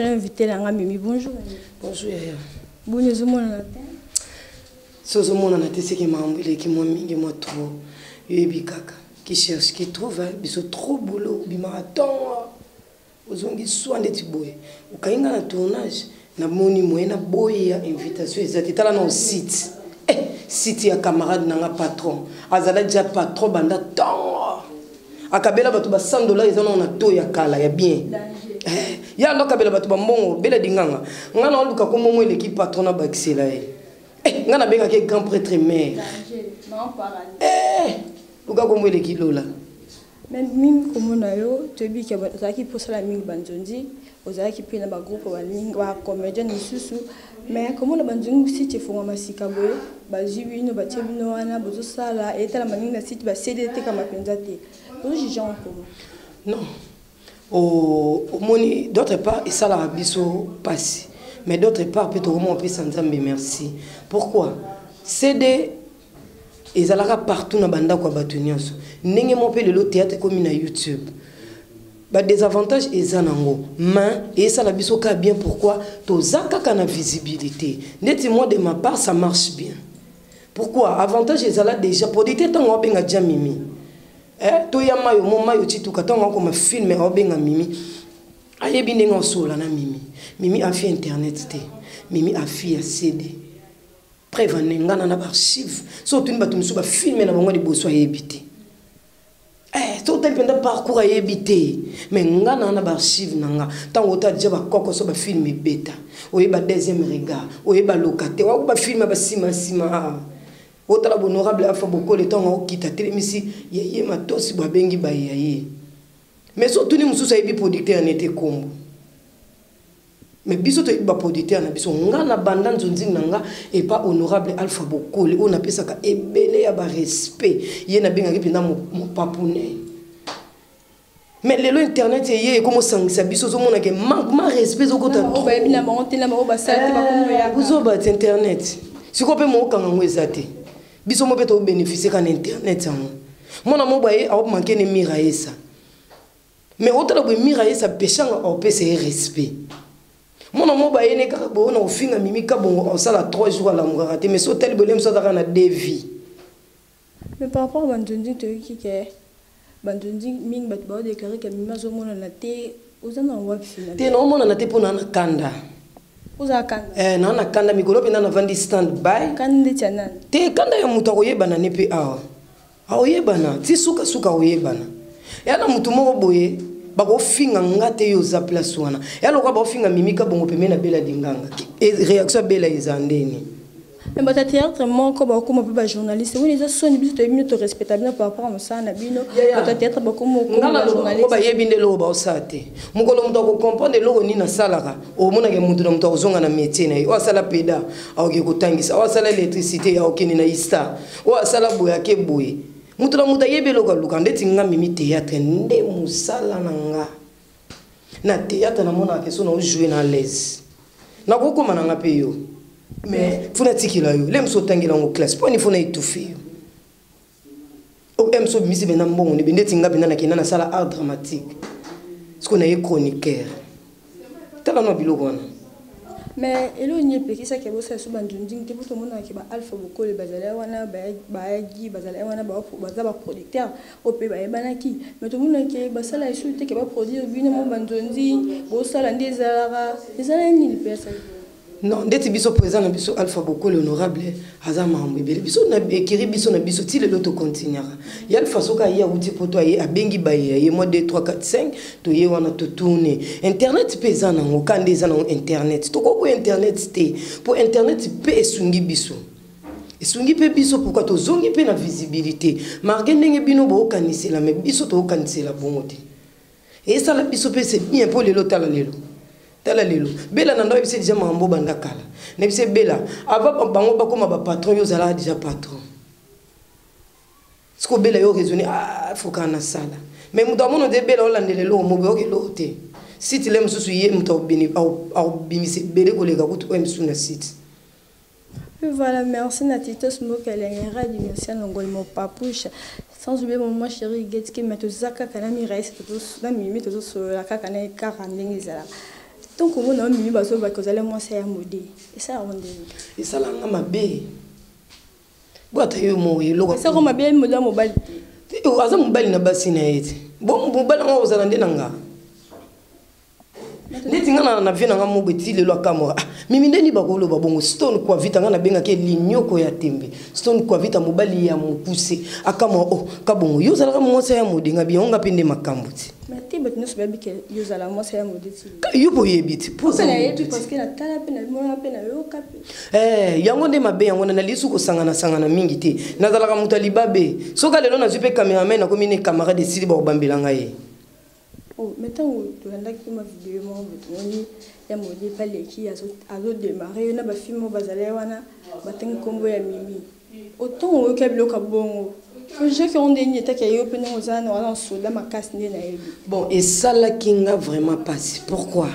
Invité la Mimi, bonjour. Bonjour Yaya. Bonjour mon natin. Sozo mon natin c'est qui m'a embrouillé qui m'a mis moi trop. Yebi kaka qui cherche qui trouve biso trop boulot bi marathon. Ozongi soin de tiboye. Ukainga na tournage na moni moyena boye ya invitation ezati tala na site. Site ya camarade nanga patron. Azala déjà patron banda temps. Akabela batu ba $100 ezana na to ya kala ya bien. Ya ndo kabela batu bambongo bela dinganga ngana oluka ko momo l'équipe patron na baxela ngana benga ke grand prêtre mère luka ko mo l'équipe lola même mimi komona yo tobi ke bazaki posala mingi banjonji ozaki pe na ba groupe ba lingi ba comédien misusu mais komona banjonji si te fonga masika boye ba jibino ba tebino wana bozo sala etala maningi na site ba CDT kama penza te bozo jijan comment non au moni d'autre part et ça la biso passe mais d'autre part peut on peut s'entendre merci pourquoi CD et ça la partout na banda kwa batu nyonso ndenge mo pe le théâtre comme na YouTube ba désavantage ezanango mais et ça la biso ka bien pourquoi to zaka kana visibilité neti moi de ma part ça marche bien pourquoi avantage ezala déjà producteur tango benga jamimi to ya mayo mo mayo chituka tonga ko ma film e obenga mimi ayebi ndenge osola na mimi a fait internet te mimi a fait CD prévane ngana na archive so tuni batu musu ba film na bango di boso ayebite so tel penda parcours ayebite mais ngana na archive nanga tango ta déjà ba koko so ba film beta oyeba deuxième regard oyeba locataire wa ba film ba sima Otala honorable afa boko le temps au kita telemisi yeye matosi bwa bengi ba yeye mais surtout ni mususa yebi producteur en était kombo mais biso to ba producteur na biso ngana banda nzonzi nanga et pas honorable alpha boko le on appelle ça ka ebele ya ba respect ye na benga kipinda mo papune mais lelo internet yeye comme sangisa biso zo mona ke manquement respect zo kota trop ba bina ba ontela ba ba salté ba komo ya buzo ba internet siko pe mo kanga ngwezate biso mo beto bénéficier kan internet yango mona mo baye a manquer ne miraesa mais autre la miraesa pechanga au PC respect mona mo baye ne ka bo na ofinga mimi ka bongo au sala 3 jours à la mugaraté mais so tel bolem so dara na devi mais par rapport à bandunji to ki ke bandunji ming bat ba déclarer que mima zo mona na te ozana wa final te no mona na te pona na kanda kanda na kanda mikolo pe na vandi stand by kanda tshana te kanda ya mutu oyebana ne pe awa oyebana ti suka oyebana ya na mutu moko boye bako finga ngate yo za place wana ya lokwa ba finga mimika bongo pe na bela dinganga réaction bela izandeni mais bata théâtre moko ba ko mo ba journaliste oui les soni biso to minute respectable par rapport à ça na bino bata théâtre ba ko mo journaliste ba yebinde lo ba osate mukolo muto ko comprendre lo ni na salaka o mona ke mutu na muto ozonga na métier na yo asala peda aoke kotangisa o asala électricité ya okeni na ista o asala boya ke boye mutu na muta yebelo ka luka ndeti nga mimi théâtre nde musala nanga na théâtre na mona ke so na jouer na l'aise na ko koma na nga pe yo mais funa tikila yo lem so tangila ngo classe poni funa itufi o em so misi bena mbongo ni bendeti nga bena na kinana sala art dramatique ce qu'on a chroniqueur tala no biloko wana mais elo ni pekisa ke bosa so bandunjing te poto mona ke ba alpha boko le bazala wana ba gi bazala wana ba za ba producteur o pe ba ebanaki mais to mona ke basala isu te ke ba produire bino mo bandunjing bosala ndezala ezala ni le pesa non ndeti biso présent na biso alpha boko l'honorable azama mbebele biso na ekiri biso na biso ti le loto continuera ya alpha soka ya uti poto aye abengi baye ye mo 2 3 4 5 to ye wana to tourner internet pesa na ngokande eza na internet to ko internet te pour internet pe esungi pe biso pourquoi to zongi pe na visibilité marqué ndenge bino bo kanisela mais biso to kanisela bongo te et ça la biso pe c'est bien pour le lotala lelo tala lelo bela na ndo bise déjà mambo banda kala ne bise bela ava bango bakoma ba patron yo zala déjà patron siko bela yo raisonner faut kana sala mais muto amono de bela olandele lo mo boke lote site lem susu ye muto bini au bimise bele kolega kutu o msuna site. Voilà, merci Natitos Mokalengera du merci Ngol mo papouche. Sans oublier mon moi chéri Getski Matozaka Kanami Raïs, tout ça, Mimi, tout ça, la Kakane Karanding. Donc on a mis baso ba kozala moi c'est un modé. Et ça on dit. Et ça là nga mabe. Boata yo mo yelo. Ça comme mabe modé mobile. O aza mobile na basi na yete. Bon mobile nga ozala ndena nga. Neti nga na vie na nga mobeti lelo akamora. Mimi ndeni bakolo babongo stone kwa vita nga na benga ke linyoko ya tembe. Stone kwa vita mobali ya mopuse akamora oh kabongo yo zala mo se ya modi nga bionga pende makambuti. Mais timbe nous se baby ke yo zala mo se ya modi ti. Yo po yebiti. Pour ça parce que la tala pe na mo pe na yo kapi. Yango nde mabe yango na lisu ko sangana mingi te. Na zala ka muta libabe. Soka lelo na zupe cameraman na komine camarade de sidi ba obambela ngaye. Oh, maintenant, tu as dit que ma vidéo, il y a des palais qui a démarré, il y a des films qui ont combo ya mimi. Autant au câble kabongo. Je que on dit que y a open aux ans on soda ma casse ni na yebi. Bon, et ça là qui n'a vraiment passé. Pourquoi?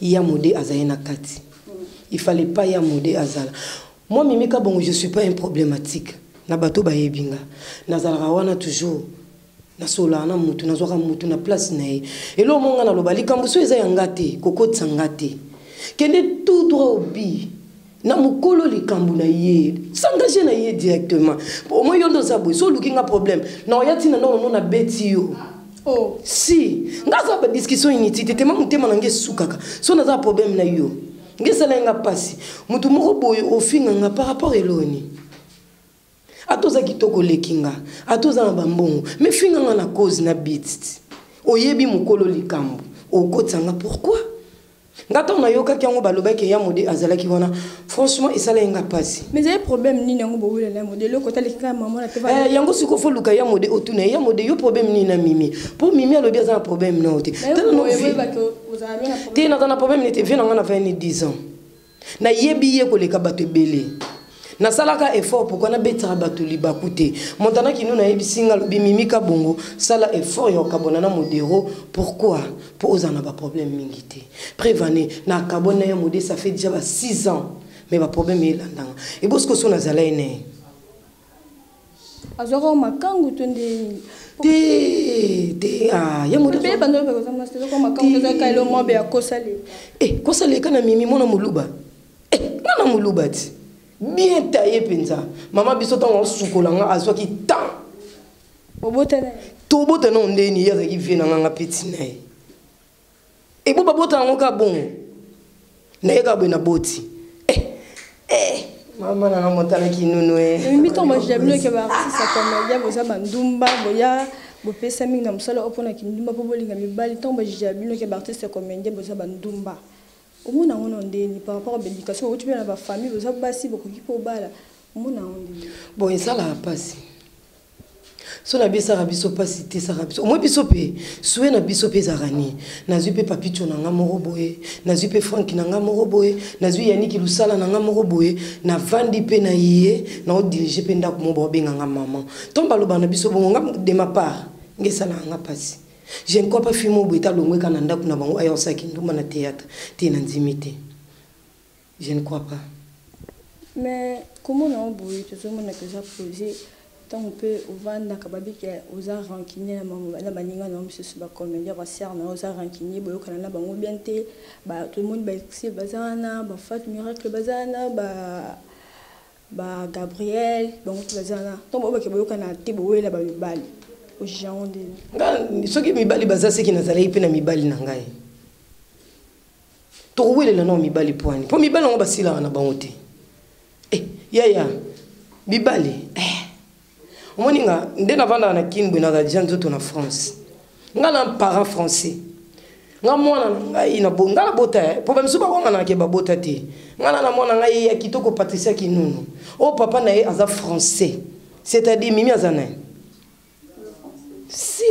Il y a modé azayena kati. Il fallait pas y a modé azala. Moi mimi kabongo je suis pas un problématique. Na bato ba yebinga. Nazala wana toujours. Na sola na mutu na zoka mutu na place na ye elo monga na lobali kambuso eza yangate kokotsa ngate kende tout droit obi na mukolo likambu na ye s'engager na ye directement au moins yondo sabo so lukinga problème na oyati na no na beti yo oh si ngaza ba discussion inutile tema mutema na nge sukaka so na za problème na yo ngesala nga pasi mutu moko boyo ofinga nga par rapport eloni atoza kitoko lekinga atoza na bambongo me finga nga na cause na bit oyebi mukolo likambu okotsanga pourquoi ngata na yoka ki yango baloba ke ya mode azalaki wana franchement esala nga pasi mais il problème ni nango bowela na mode le kota lekinga maman na teva yango siko fo luka ya mode otuna ya mode yo problème ni na mimi pour mimi alobi azana problème na ote tala no te na problème ni te vient nga na 10 ans na yebi ye ko leka bato belé na salaka effort pourquoi na betara bato libakute montana ki nuna yebisinga lobi mimika bongo sala effort yo kabona na modéro pourquoi pour ozana ba problème mingité prévaner na kabona ya modé ça fait déjà 6 ans mais ba problème est landanga et bosko so na zala ene azoko makangu tonde te ya modé be bando be ko master ko makangu za kailo mobe ya kosale kosale kana mimi mona muluba ngana muluba ti bien taillé penza maman biso tango sukolanga azwaki temps obotana to botana ondeni ya ki vena nga petit nae e bo babota ngo ka bon na yeka bena boti mama na motana ki nunu mimi to moi j'aime que ba ça comédien boza bandumba boya bo pesa mingi na musala opona ki ndumba po bolinga mibali to moi j'aime que ba artiste comédien boza bandumba omona ngono ndeni par rapport à l'éducation où tu viens la famille vous avez basi beaucoup qui pour bala omona ndeni bon et ça là passe so na bisa rabiso pasi te sa rabiso moi biso pe soué na biso pe zarani na zupe papito na nga moko boye na zupe Frank na nga moko boye na zui Yannick Lusala na nga moko boye na vandi pe na yé na o diriger pe ndako mo bo benga nga maman tomba loba na biso bongo nga de ma part ngesala nga pasi. Je ne crois pas film au Beta Longwe Kananda Kunabango Ayonsa Kinduma na théâtre, t'es une intimité. Je ne crois pas. Mais comment on a embrouillé tout ça, on a déjà posé tant on peut au vendre kababi qui aux arts rancuniers la baninga non monsieur suba comédien va cerner aux arts rancuniers boyo kanana bango bien té ba tout le monde ba exi bazana ba fat miracle bazana ba Gabriel bango tout bazana tant boyo ke boyo kana té boyo la ba bali. Soki mibali baza seki nazali pe na mibali na ngai to welela no mibali poani po mibali ngo basila na bango te ya mibali omoninga nde na vanda na kinbwe na gadjan zoto na France nga na parent français nga mwana ngai na bonga na bota po ba misuba ko ngana ke babota te nga na mwana ngai ya kitoko Patricia Kinunu o papa na ye aza français c'est-à-dire mimi azana si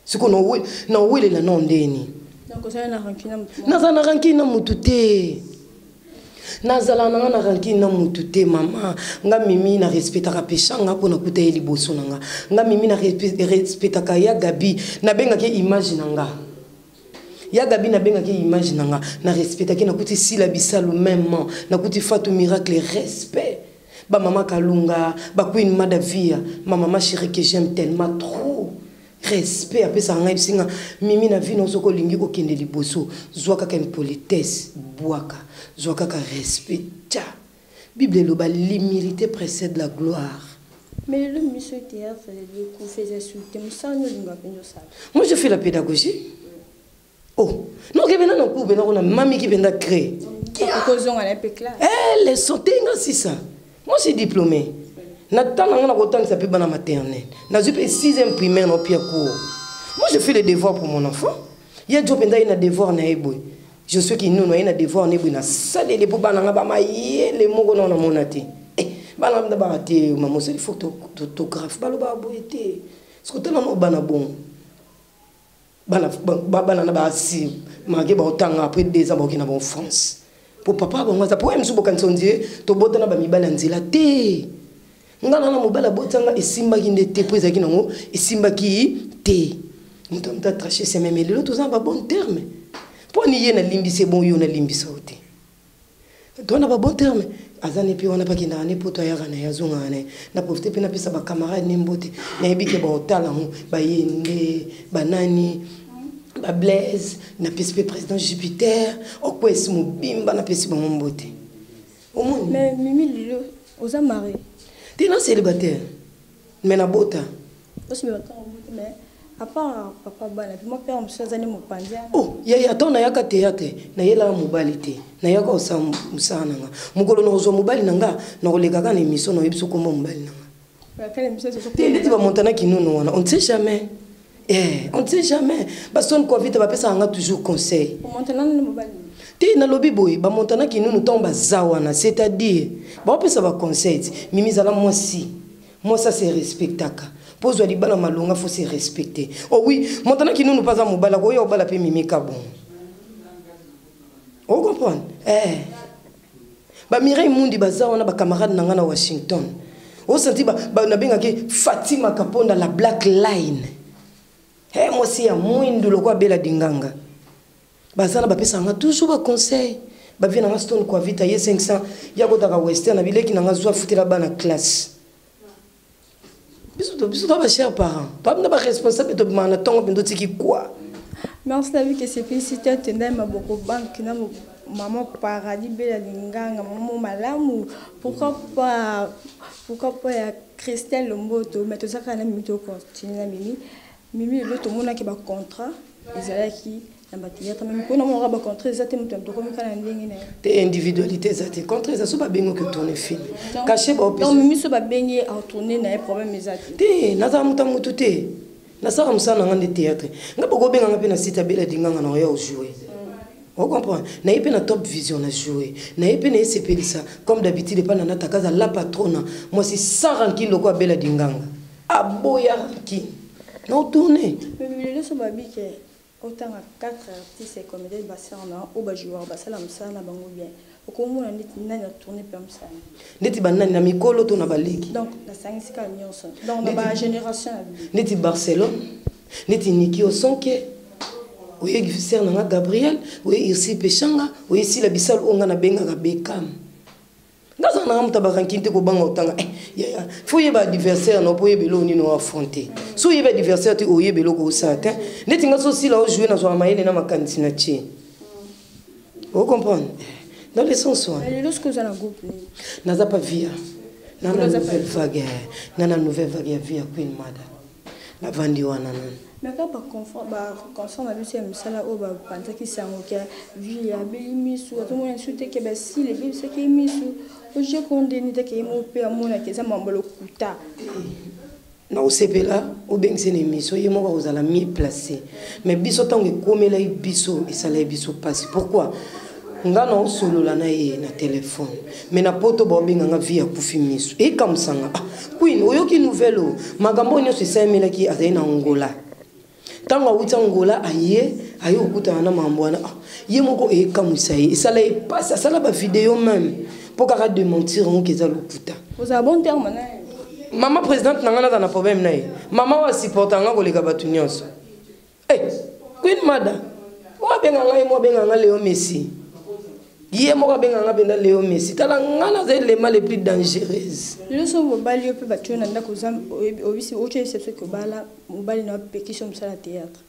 ce qu'on a na wele la non ndeni donc ça na rankina na rankina mutute nazala na rankina mutute mama nga mimi na respectaka peshanga pona kuta eli boso nanga nga mimi na respectaka ya Gabi na benga ke image nanga ya Gabi na benga ke image nanga na respectaka na kuti sila bisalo même na kuti Fatou Miracle respect ba maman Kalunga ba Queen Madavia ma maman chérie que j'aime tellement trop respect apesa ngai bisinga mimi na vie nozo ko lingi ko kende liboso zwa kaka impolitesse boaka zwa kaka respect tcha Bible loba l'humilité précède la gloire. Mais le monsieur théâtre le coup faisait souter ça nous linga penjo ça. Moi je fais la pédagogie. Oh, non que bena no ku bena ko na mami qui benda créer. Eh les sotenga si ça. Moi je suis diplômé. Natana na ko tangisa pe bana maternelle. Na je 6e primaire no pia cours. Moi je fais les devoirs pour mon enfant. Il y a job benda ina devoir na eboy. Je suis qui nous no ina devoir na eboy na sale les bana nga ba maye les moko na monati. Bana mda ba te maman c'est photographe balo ba boyete. Ce que tellement bana bon. Bana na ba si mage ba otanga après 2 ans ba kina ba France. Pour papa ba ngwaza pour emsu bokanso ndie to botana ba mibala nzela te. Ngana na mobala botanga esimba ki ndete po ezaki nango esimba ki te. Mutamta tracher c'est même le tout ça ba bon terme. Pour ni yena limbi c'est bon yo na limbi sauté. Toi na ba bon terme. Azane pi wana pa kinda ne poto ya kana ya zonga ne na profiter pe na pesa ba camarade ne mbote na yebike ba otala mu ba yende banani ba Blaise na pesa pe président Jupiter okwesi mobimba na pesa ba mbote au monde. Mais Mimi Lilo aux amarrés t'es non célibataire mais na bota aussi mais à part papa bana puis moi père on se zani mo pandia. Oh ya ton na yaka théâtre na yela mobilité na yaka osa musana nga mukolo no zo mobile nanga na koleka kana émission no yebiso kombo mobile nanga quelle émission c'est t'es ba montana kinunu wana on ne sait jamais on ne sait jamais parce qu'on quoi vite ba pesa nga toujours conseil montana no mobile t'es na lobby boy ba montana kinunu tomba zawana c'est-à-dire ba pesa ba conseil mimi zala moi ça c'est respectaka. Pose li bana malonga faut se respecter. Oh oui, maintenant qui nous pas à mobala ko yo bala pe mimika bon. On comprend? Ba Mireille Mundi baza wana ba camarade nanga na Washington. O senti ba na benga ke Fatima Kaponda la Black Line. Moi si ya mwindu lokwa bela dinganga. Bazana ba pesa nga toujours ba conseil. Ba vina nga stone kwa vita ye 500 ya ko daga western na bileki nanga zwa futela bana classe. Bisous pas chers parents. Pas de responsable de mon temps de tiki quoi. Mais on s'est vu que c'est félicité tenait ma beaucoup banque na maman paradis belle linganga maman malamu pourquoi pas Christelle Lomboto mais tout ça quand même to continuer mimi l'autre monde qui ba contrat ezalaki na batiyata même ko na mo ba contrat exactement to comme kana ndingi na te individualité ça te contrat ça so ba bengo que tourner film caché ba donc mimi so ba bengi à tourner na problème exact te na za muta mutu te na sa ramsana ngande théâtre ngabo go benga ngape na site bela dinganga na yo jouer. On comprend. Na yepe na top vision na jouer. Na yepe na sepelisa comme d'habitude pas na takaza la patrona. Moi c'est 100 rankine loko bela dinganga. Aboya rankine. Non tourner. Mais le so ba bi que autant à 4 artistes et comédiens basana ou ba joueur basala msana bango bien. Okomo na neti nani na tourner comme ça. Neti banani na mikolo to na baleki. Donc la sangisika nyonso. Donc na ba génération. Neti Barcelone. Neti Niki Osonke. Oui, Gifiser Nanga Gabriel, oui, ici Pechanga, oui, ici la Bissal Onga Benga Bekam. Dans un homme tabacankinte ko banga otanga. Faut y avoir adversaire no pour y belo ni no affronter. So y avoir adversaire tu oye belo ko satin. Netinga so si la jouer na so maïle na makanti na chi. Vous comprenez? Dans le sens où. Mais lorsque vous allez en groupe, naza pas via. Nana nouvelle vague. Nana nouvelle vague via Queen Mada. La vandi wana. Mais quand par confort, on a vu c'est ça où penser qui s'en occupe, vu ya bémisu, tout le monde insulte que si les bébés c'est qui misu, je condamne que mon père mon que ça m'embole kuta. Na osepela obengise na émission ye moko ozala mieux placé mais biso tango komela biso esala biso passe pourquoi ngana osolola na ye na téléphone mais na poto ba obenganga via kufi miso e kamsanga queen oyoki nouvelle magambo nyonso esamelaki azali na Angola tango awuti Angola aye okutana na mambo wana ye moko ekamwisa ye esala e passe asala ba vidéo même pour kaka démentir ngo keza lokuta vous avez bon terme na maman présidente nanga na problème na ye maman wa supportanga koleka batu nyonso Queen Mada wa benga ngai mo benga ngai Léo Messi Guillaume moko benga benda Léo Messi tala ngana za les mal les plus dangereuses. Le so mobali pe battu na ndako zam obisi oche c'est que bala mobali na pétition ça la théâtre.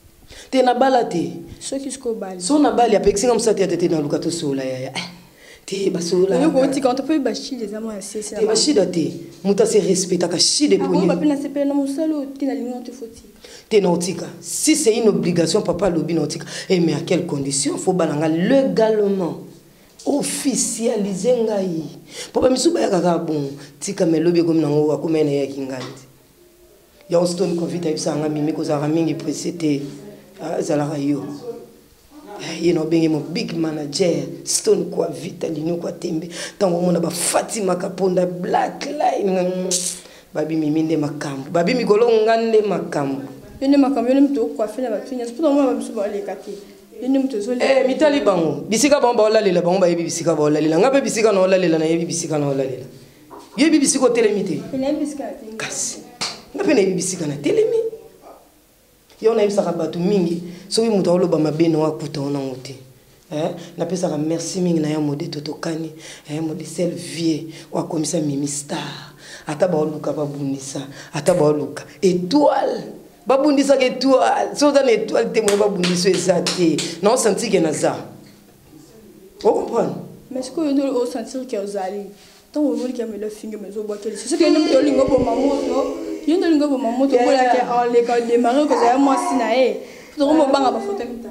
Te na bala te. So qui sko bali. So na bali apexi ngam sa théâtre te na lukato sola ya. Te basola. Le ko ti quand on peut bachi les amants assez c'est. Te bachi date. Muta se respecta ka chi de poni. On va pas s'appeler na musalo ti na lingo te foti. Te nautica. Si c'est une obligation papa lobi nautica. Et mais à quelles conditions faut balanga légalement. Officialiser ngai. Papa misuba ya kaka bon. Tika melobi comme nango akumene ya kingandi. Ya Stone Covid ayibisa nga mimi ko za mingi presete zala yo. You know, being a big manager, Stone kwa vita, lino kwa tembe. Tango mona ba Fatima Kaponda Black Line. Babi miminde makambu. Babi mikolo ngande makambu. Yene makambu yene mto kwa fina ba finya. C'est pour moi msuba le kati. Yene mto zo le. Mitali bango. Bisika bango ba olalila bango ba yebi bisika ba olalila. Ngabe bisika na olalila na yebi bisika na olalila. Yebi bisiko telemite. Yene bisika. Kasi. Ngabe na yebi bisika na telemi. Yo na yebisaka bato mingi soki mutu oloba mabe na wakuta ona ngote na pesaka merci mingi na ya mode totokani mode sel vie wa komisa Mimi Star ata ba oluka babundisa ata ba oluka étoile babundisa ke étoile so dans étoile te mo babundisa ezate na senti ke na za o comprendre mais ce que on sentir que ozali tant on veut que me le finger mais zo boquer c'est ce que nous lingo pour mamoto yendo lingo pour mamoto pour la que en l'école démarrer que ça moi sinae donc mo banga ba photo mitaka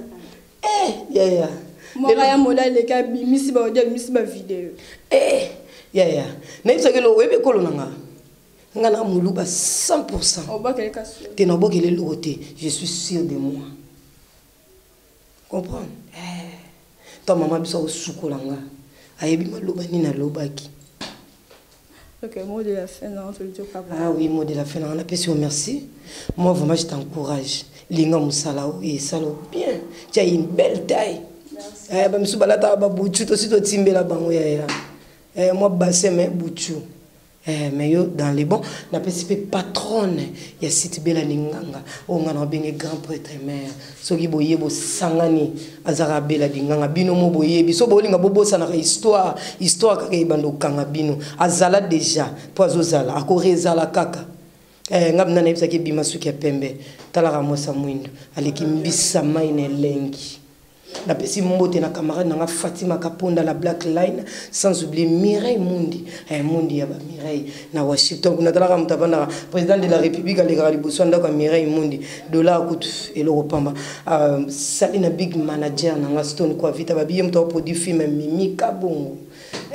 ya mo ya mola le ka bimisi ba audio bimisi ba vidéo ya na ibisa ke lo webe kolo nanga ngana muluba 100% o ba kele kaso te na bokele lokote je suis sûr de moi comprendre ta maman biso sukolanga ayebi maloba ni na lobaki. Ok, mot de la fin, non, tu le dis pas. Ah oui, mot de la fin, on a fait merci. Moi, vraiment, je t'encourage. Linga Moussala, oui, ça l'a bien. Tu as une belle taille. Merci. Je suis balata, je suis timbe la bango ya. Moi, bassin, mais bouchou. Mais yo, dans les bons, on a participé patronne. Il y a Siti Bela Ninganga. On a bien grand prêtre mère. Soki boye bo sangani azara bela dinganga bino mo boye biso bolinga bobo sana histoire kaka ibando kanga bino azala déjà poizo zala akorezala kaka ngabna na ibisaki bima suki ya pembe talaka mosa mwindo aleki mbisa maine lengi na pesi mbote na camarade nanga Fatima Kaponda la Black Line sans oublier Mireille Mundi Mundi ya ba Mireille na Washington kuna talaka mutavana président de la République alegara liboso ndako Mireille Mundi dollar kutu eloko pamba salina big manager nanga Stone kwa vita babiye mto produit film Mimi Kabongo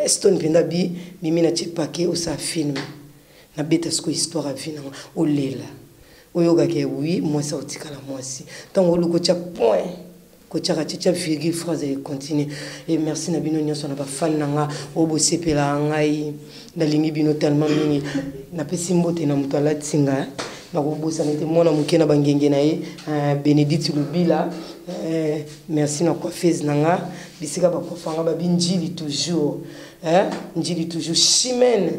Stone penda bi Mimi na chipake o sa film na beta sko histoire à vie nanga olela oyoga ke oui moi ça otikala moi si tango luko cha point kochaka chicha virgule phrase et continue et merci na bino nyonso na ba fan nanga obo sepela ngai na lingi bino tellement mingi na pesi mbote na muto ala tsinga na kobosa nete mona muke na bangenge na ye Bénédicte Lubila merci na coiffeuse nanga bisika ba kofanga ba binjili toujours njili toujours chimene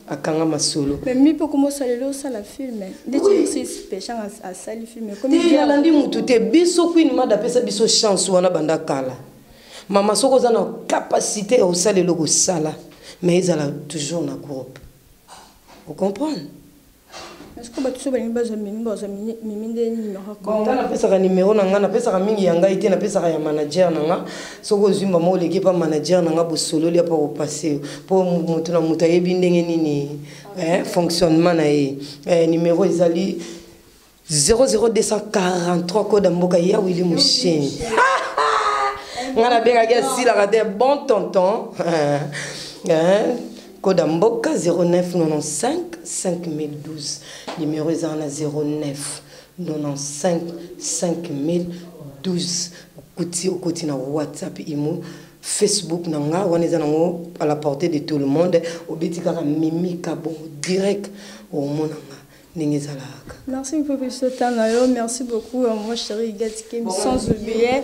akanga masolo mais mi peut commencer le ça la film dès que c'est spécial à ça le film comme il y a landi mutu te biso queen mada pesa biso chance wana banda kala mama soko za na capacité au sala le sala mais ils ont toujours na groupe vous comprenez est-ce que batu so ba nimba za mimi nde numéro comme na pesa ka numéro na nga na pesa ka mingi yanga ite na pesa ka ya manager na nga soko zimba mo leki pa manager na nga bo solo li pa ko passer pour mutu na muta yebi ndenge nini fonctionnement na ye numéro ezali 00243 code mboka ya Willy Musheni ngana benga ke sila ka de bon tonton code mboka 0995 5012 numéro ezana 09 95 5012 kuti na WhatsApp imo Facebook nanga waneza nango à la portée de tout le monde obetika ka Mimi Kabongo direct au monanga ningezalaka. Merci beaucoup pour ce temps là, merci beaucoup moi chérie Gatike sans oublier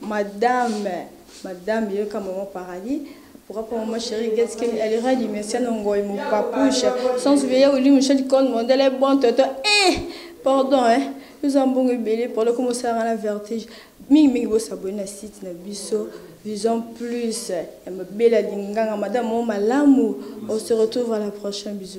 madame Yoka Maman Paradis. Pour moi chérie Gatike elle ira du merci nango mon papouche sans oublier Oli Michel Con modèle bon toto pardon nous avons bon belé pour le commencer à la vertige mingi bo s'abonner à site na biso Vision Plus. Bella Linganga, Madame Malamu. On se retrouve à la prochaine. Bisous.